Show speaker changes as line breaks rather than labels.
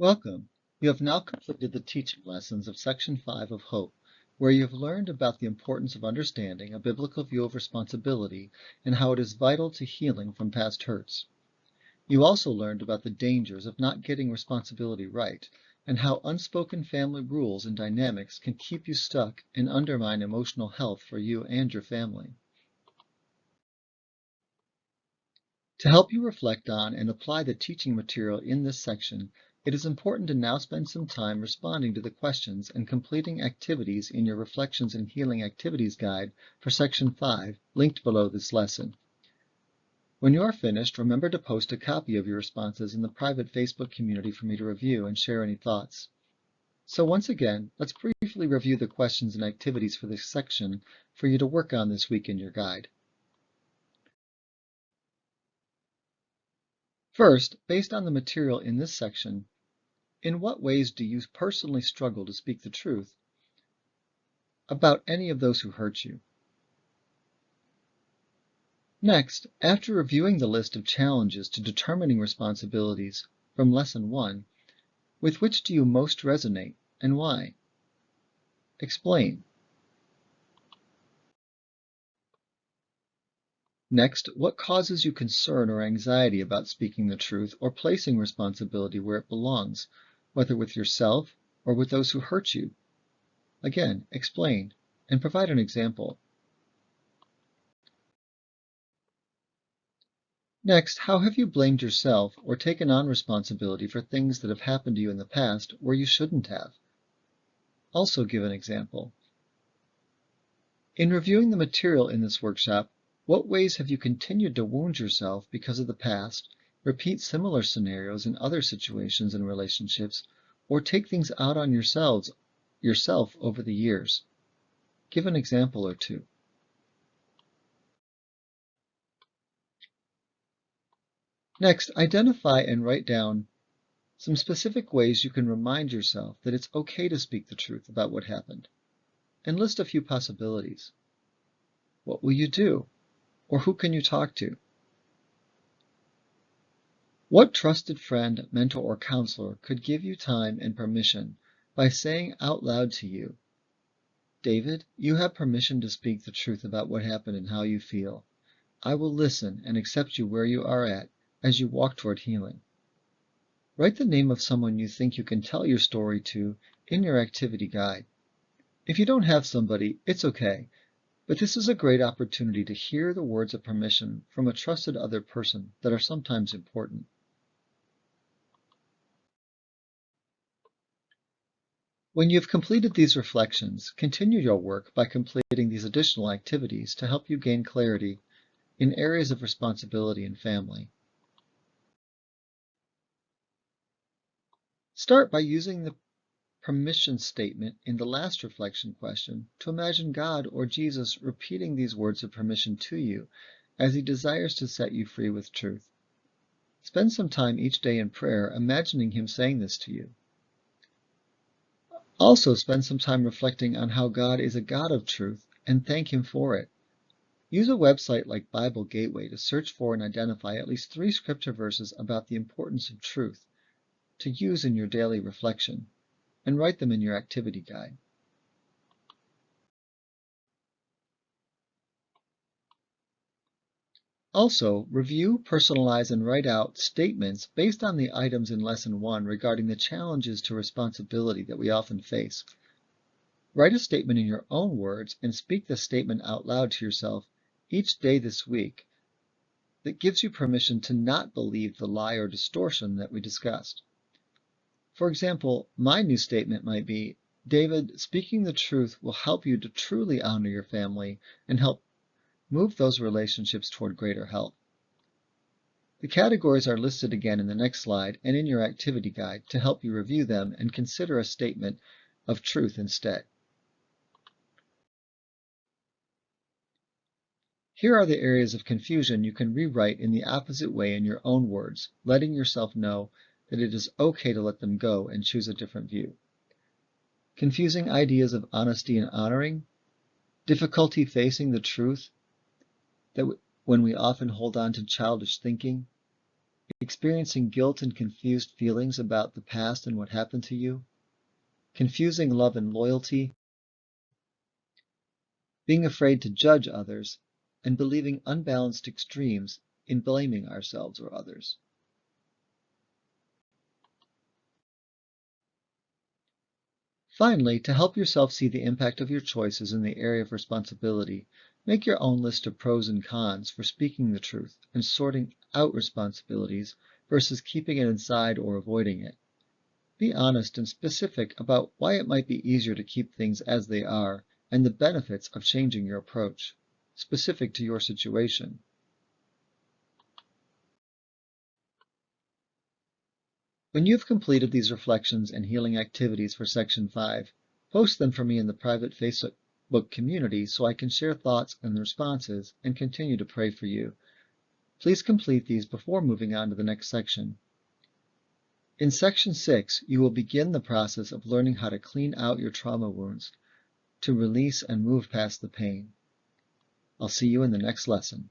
Welcome. You have now completed the teaching lessons of Section 5 of Hope, where you have learned about the importance of understanding a biblical view of responsibility and how it is vital to healing from past hurts. You also learned about the dangers of not getting responsibility right and how unspoken family rules and dynamics can keep you stuck and undermine emotional health for you and your family. To help you reflect on and apply the teaching material in this section, it is important to now spend some time responding to the questions and completing activities in your Reflections and Healing Activities Guide for Section 5, linked below this lesson. When you are finished, remember to post a copy of your responses in the private Facebook community for me to review and share any thoughts. So once again, let's briefly review the questions and activities for this section for you to work on this week in your guide. First, based on the material in this section, in what ways do you personally struggle to speak the truth about any of those who hurt you? Next, after reviewing the list of challenges to determining responsibilities from Lesson 1, with which do you most resonate and why? Explain. Next, what causes you concern or anxiety about speaking the truth or placing responsibility where it belongs, whether with yourself or with those who hurt you? Again, explain and provide an example. Next, how have you blamed yourself or taken on responsibility for things that have happened to you in the past where you shouldn't have? Also give an example. In reviewing the material in this workshop, what ways have you continued to wound yourself because of the past, repeat similar scenarios in other situations and relationships, or take things out on yourself over the years? Give an example or two. Next, identify and write down some specific ways you can remind yourself that it's okay to speak the truth about what happened, and list a few possibilities. What will you do? Or who can you talk to? What trusted friend, mentor, or counselor could give you time and permission by saying out loud to you, David, you have permission to speak the truth about what happened and how you feel. I will listen and accept you where you are at as you walk toward healing. Write the name of someone you think you can tell your story to in your activity guide. If you don't have somebody, it's okay, but this is a great opportunity to hear the words of permission from a trusted other person that are sometimes important. When you've completed these reflections, continue your work by completing these additional activities to help you gain clarity in areas of responsibility and family. Start by using the permission statement in the last reflection question to imagine God or Jesus repeating these words of permission to you as he desires to set you free with truth. Spend some time each day in prayer imagining him saying this to you. Also spend some time reflecting on how God is a God of truth and thank him for it. Use a website like Bible Gateway to search for and identify at least 3 scripture verses about the importance of truth to use in your daily reflection, and write them in your activity guide. Also, review, personalize, and write out statements based on the items in Lesson 1 regarding the challenges to responsibility that we often face. Write a statement in your own words and speak the statement out loud to yourself each day this week that gives you permission to not believe the lie or distortion that we discussed. For example, my new statement might be, David, speaking the truth will help you to truly honor your family and help move those relationships toward greater health. The categories are listed again in the next slide and in your activity guide to help you review them and consider a statement of truth instead. Here are the areas of confusion you can rewrite in the opposite way in your own words, letting yourself know that it is okay to let them go and choose a different view. Confusing ideas of honesty and honoring, difficulty facing the truth that when we often hold on to childish thinking, experiencing guilt and confused feelings about the past and what happened to you, confusing love and loyalty, being afraid to judge others, and believing unbalanced extremes in blaming ourselves or others. Finally, to help yourself see the impact of your choices in the area of responsibility, make your own list of pros and cons for speaking the truth and sorting out responsibilities versus keeping it inside or avoiding it. Be honest and specific about why it might be easier to keep things as they are and the benefits of changing your approach, specific to your situation. When you've completed these reflections and healing activities for Section 5, post them for me in the private Facebook community so I can share thoughts and responses and continue to pray for you. Please complete these before moving on to the next section. In Section 6, you will begin the process of learning how to clean out your trauma wounds to release and move past the pain. I'll see you in the next lesson.